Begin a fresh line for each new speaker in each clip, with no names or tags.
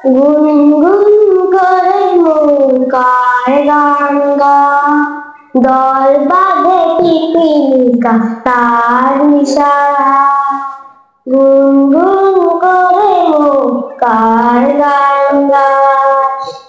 গুনগুন করে নৌকার গান গা, দল বাঁধে পিপীলিকা তার ইশারা। গুনগুন করে নৌকার গান গা,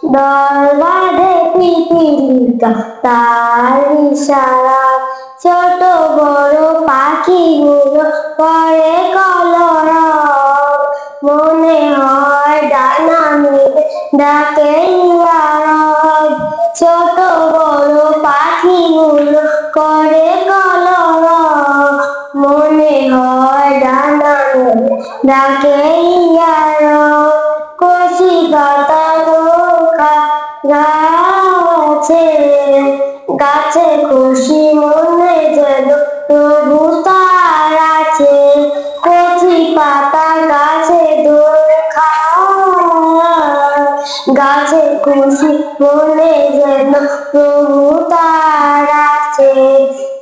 দল বাঁধে পিপীলিকা তার ইশারা। ছোট বড় পাখিগুলো করে কলরব, মনে হয় ডানা মেলে ডাকে ইয়া-রব। ছোট বড় পাখিগুলো করে কলরব, মনে হয় ডানা মেলে ডাকে ইয়া-রব। কচি পাতা নৌকা গাছে, গাছে খুশি মনে যেন প্রভু তার আছে। কচি পাতা গাছে দোল খায়, গাছে খুশি মনে যেন প্রভু তার আছে।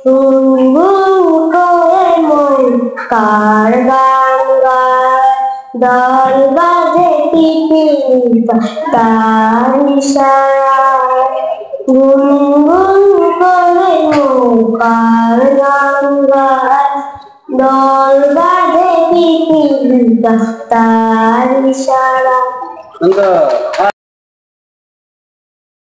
গুনগুন করে নৌকার গান গায়, দল বাঁধে পিপীলিকা তার ইশারায়। গুনগুন করে নৌকার গান গায়, দল বাঁধে পিপীলিকা তার ইশারায়।